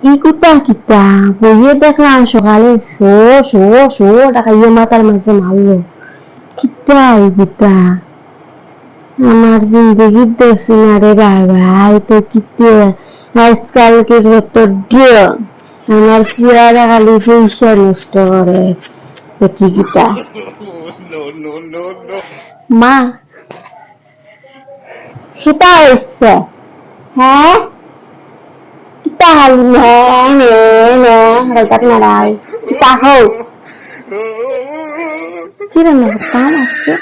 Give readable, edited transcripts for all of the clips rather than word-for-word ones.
কি কুতা কিতা বইয়ে দেখলাম সকালে শো শো শো টাকা ইয়ে মাথার মাঝে মারলো কিতা এই কিতা আমার জিন্দগি দেখছি না রে বাবা তো কিতে আজকালকে যত ডিও আমার চেয়ারা খালি পয়সা নষ্ট করে কি কিতা মা সেটা হচ্ছে হ্যাঁ kita halnya rekat narai kita hau kira nak pertama sih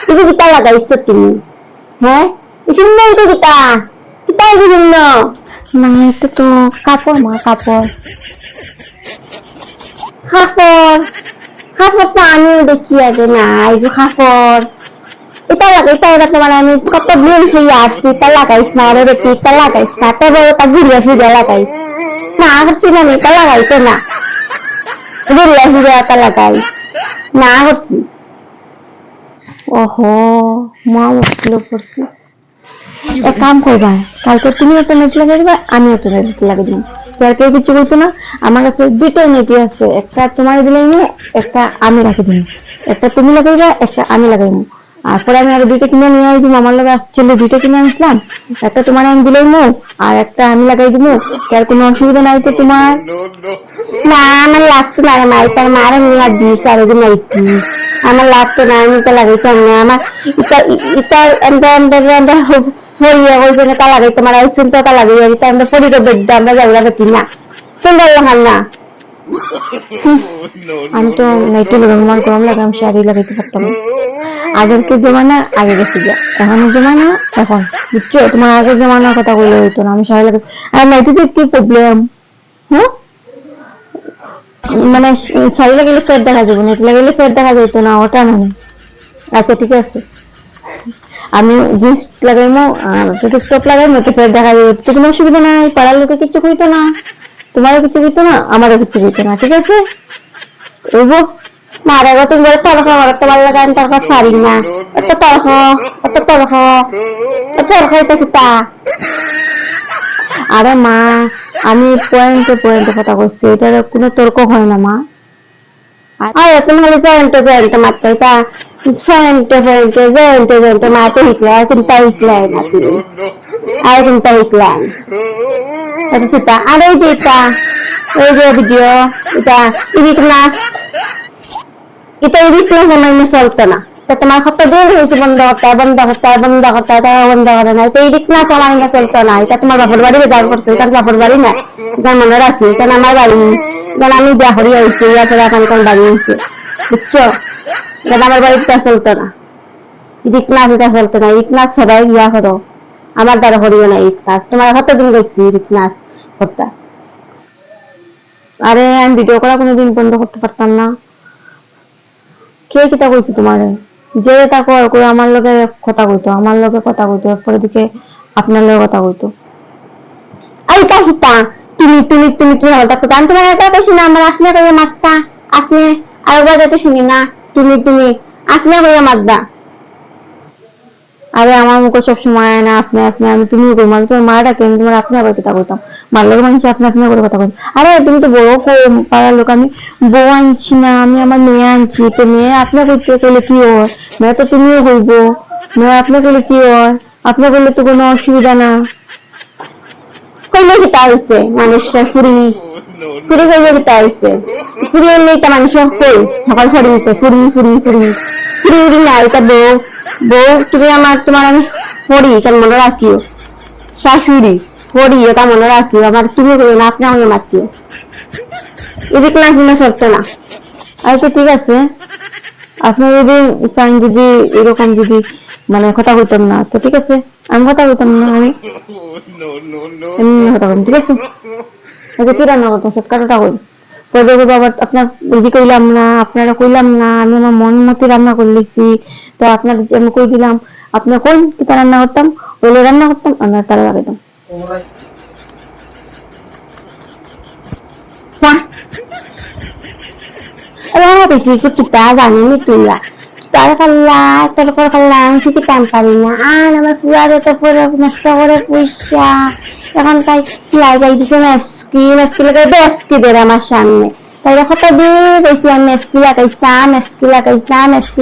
itu kita laga isut ini isinya itu kita isinya nah itu tuh kapur kapur pani udah kia deh nah itu kapur এটা তোমার আমি কত দিন হয়ে আসছি তা লাগাইস না রে বেটি তা লাগাইস না তবে ওটা ঘুরিয়া ফিরিয়া লাগাইস না করছি না তা লাগাইতো না ঘুরিয়া ফিরিয়া তা লাগাই না করছি ওহো মা মুশকিল করছি এক কাম করবা কালকে তুমি একটা নেট লাগিয়ে দিবা আমি একটা নেট লাগিয়ে দিলাম তার কেউ কিছু বলতো না আমার কাছে দুটো নেট আছে একটা তোমার দিলে একটা আমি রাখি দিই একটা তুমি লাগাইবা একটা আমি লাগাইবো তারপরে আমি আরো দুটো কিনে নিয়ে আসবো আমার লাগে আসছিল দুটো কিনে আনছিলাম একটা তোমার আমি দিলেই মো আর একটা আমি লাগাই দিব তার কোনো অসুবিধা নাই তো তোমার না আমার লাগতো না মা তার মার নিয়ে আর দিস আর ওই নাইটি আমার লাগতো না আমি তো লাগাইতাম না আমার এটা হইয়া হয়েছে না তা লাগাই তোমার আইসুন তো তা লাগাই আমি তো আমরা পরি তো বেড আমরা যাবো বেটি না সুন্দর লাগান না আমি তো নাইটি লাগাম গরম লাগাম শাড়ি লাগাইতে পারতাম আগের জমানা আগে গেছে এখনের জমানা এখন বুঝছো তোমার আগের জমানার কথা বলে হইতো না আমি শাড়ি লাগাই আর নাইটিতে কি প্রবলেম মানে শাড়ি লাগাইলে ফের দেখা যাবে নেট লাগাইলে ফের দেখা যেত না ওটা মানে আচ্ছা ঠিক আছে আমি জিন্স লাগাইমো আর টপ লাগাইমো তো ফের দেখা যাবে তো কোনো অসুবিধা নাই পাড়ার লোকে কিছু কইতো না তোমারও কিছু কইতো না আমারও কিছু কইতো না ঠিক আছে ওইবো মারা গো তুমি বলে তরফ আমার তো ভালো লাগে আমি তার কথা পারি না একটা তরফ এটা কিতা আরে মা আমি পয়েন্টে কথা বলছি এটা কোনো তর্ক হয় না মা আরে তুমি খালি পয়েন্টে মারতে এটা পয়েন্টে মারতে হিটলে চিন্তা হিটলে না তুমি আর চিন্তা হিটলে এটা কিতা আর এই যে এটা এই যে ভিডিও এটা ইডিট না এটা ইডিট না মানে চলতে না তোমার কত দিন হয়েছে বন্ধ করে না এটা ইডিট না চলা না চলতো না এটা তোমার বাপের বাড়ি বেজার করছে এটা বাপের বাড়ি না এটা মনে রাখছি এটা আমার বাড়ি যেন আমি বিয়া করি হয়েছি ইয়াছাড়া এখন কোন বাড়ি হয়েছে বুঝছো এটা আমার বাড়িটা চলতো না ইডিট না এটা চলতো না ইডিট না সবাই বিয়া করো আমার দ্বারা করিও না ইডিট কাজ তোমার কতদিন করছি ইডিট না করতে আরে আমি ভিডিও করা কোনোদিন বন্ধ করতে পারতাম না কে কিতা কইছি তোমার যে তা করে আমার লগে কথা কইতো এরপরে দিকে আপনার লগে কথা কইতো আইতা হিতা তুমি কি হল তাকে জানতে পারে এটা কইছি না আমার আসলে কইয়া মারতা আসলে আর বাজে তো শুনি না তুমি আসলে কইয়া মারদা আরে আমার মুখে সব সময় না আপনি আমি তুমি কই মানে তোমার মাটা কেন তোমার আপনি আবার কথা কইতাম মারলে মানুষ আপনি করে কথা কই আরে তুমি তো বড় পাড়ার লোক আমি বউ আনছি না আমি আমার মেয়ে আনছি তো মেয়ে আপনি কইতে কইলে কি হয় মেয়ে তো তুমিও কইব মেয়ে আপনি কইলে কি হয় আপনি কইলে তো কোনো অসুবিধা না কইলে কি তাইছে মানুষটা ফুরি কইলে কি তাইছে ফুরি নেই তা মানুষ কই সকাল ছড়িয়েছে ফুরি না এটা বউ তুমি তোমার আমি পড়ি কেন মনে রাখিও শাশুড়ি পড়ি এটা মনে রাখিও আমার তুমি না আপনি আমাকে মারছিও এদিক না কিনা সরতো না আচ্ছা ঠিক আছে আপনি যদি চান যদি এরকম যদি মানে কথা কইতাম না তো ঠিক আছে আমি কথা কইতাম না আমি এমনি কথা কইতাম ঠিক আছে আচ্ছা কি রান্না করতাম সব কাটাটা কই তবে বাবা আপনার বুঝি কইলাম না আপনারা কইলাম না আমি আমার মন মতো রান্না করলেছি তো আপনাকে আমি কই দিলাম আপনার কোন কিতা রান্না করতাম ওলে রান্না করতাম আমরা তারা লাগাইতাম আমার বেশি কিছু কিতা জানিনি তুইলা তার খাল্লা একটার পর খাল্লা আমি কিছু কাম পারি না আর আমার পুরার এত পুরো নষ্ট করে পয়সা এখন তাই লাই যাই দিছে মেসকি লাগাই বেসকি দেয় আমার সামনে তাই কত দিন কইছি আমি মেসকি লাগাইছাম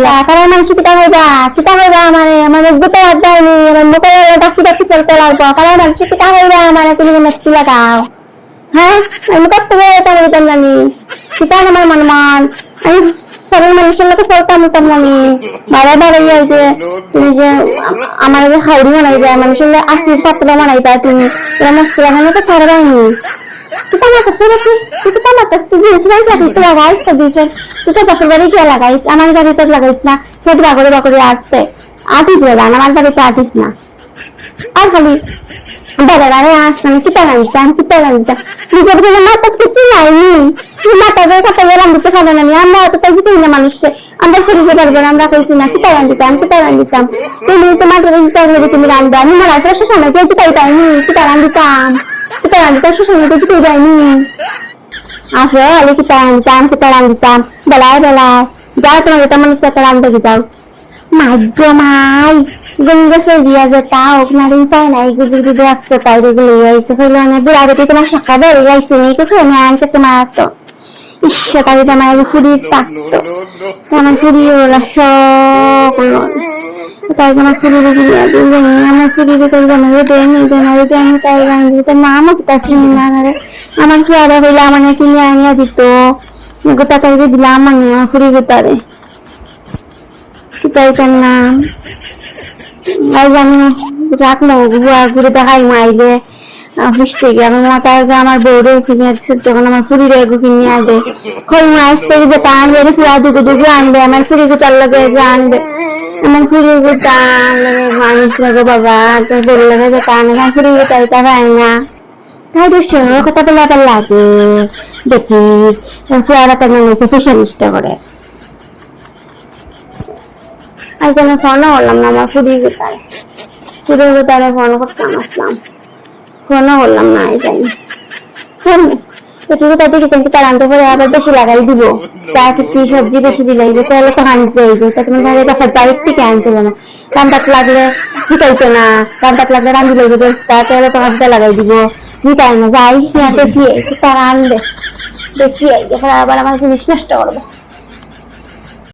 তারপরে মানুষ কিতা হইবা আমার গোটা দেয়নি আমার মুখে ডাকি চলতে লাগবো কারণ মানুষ কিতা হইবা আমার তুমি মেসকি লাগাও হ্যাঁ আমি কত এটা হইতাম জানি কিতা আমার মনমান আমি সবাই মানুষের লোকে চলতাম জানি বারে যে তুমি যে আমার যে হাউড়ি বানাই যায় মানুষের আসি সত্য বানাই যায় তুমি মেসকি লাগানো তো ছাড়বাইনি kita nak kesuruh kita nak kesuruh sebenarnya itu lagais kebiasa kita pasal dari dia lagais aman dari itu lagais na saya bagore arse artis lah aman dari itu artis na আর খালি বারে আসলে kita lanjutkan নিজের জন্য মাথা কিছু নাইনি মাথা দিয়ে কথা বললাম দিতে পারবে না আমরা তো তাই কিছু না মানুষে আমরা শরীরে পারবো না আমরা কইছি না kita lanjutkan তুমি তোমার যদি তুমি রান্না আমি মারা শেষ সময় কিছু পাইনি kita lanjutkan susunod itu tidak ini asal lalu kita lanjutkan belai jangan teman-teman kita lanjut kita mai gengga dia aja tahu kemarin saya naik gitu akses tadi dulu ya itu filmnya berada itu masih kabar ya sini itu filmnya angkat tomato isya tadi sama aku furi takto sama furi lah shock তাই আমার শরীরে দিয়ে দিলে আমার শরীরে করে জানাবে আমি তাই জানি তার নামও কিতা চিনি না আমার কি আরে হইলে আমার কিনে আনিয়া দিত গোটা তাইকে দিলাম মানে আমার ফুরি গোটারে কিতাই তার নাম আর জানি রাখলো ঘুরে দেখাই মাইলে অফিস থেকে আমার মাথায় আমার বউরে কিনে যখন আমার ফুরি রেগু কিনে আনবে খই মাছ থেকে যেটা আনবে ফুরা দুটো আনবে আমার ফুরি গোটার লগে আনবে আমার ফুরি গোটা মানুষ লাগে বাবা তো বললে যে কানে ফুরি গোটা এটা হয় না তাই তো সে কথা বলে আবার লাগে দেখি ফুয়ারা তো নিচে ফেশনিস্টা করে আজ আমি ফোনও করলাম না আমার ফুরি গোটারে ফোন করতাম আসলাম ফোনও করলাম না এই জানি এটুকু তাদের কিচেন থেকে রান্না করে আবার বেশি লাগাই দিব চা কিছু সবজি বেশি দিলাই তাহলে তো হানতে হইবে তুমি তাহলে দেখা বাইরে থেকে আনছিল না রান্নাটা লাগলে জিতাইতো না রান্নাটা লাগলে রান্ধি লাগবে তাহলে তো হাতটা লাগাই দিব জিতাই না যাই দেখি তারা আনবে দেখি আবার আমার জিনিস নষ্ট করবো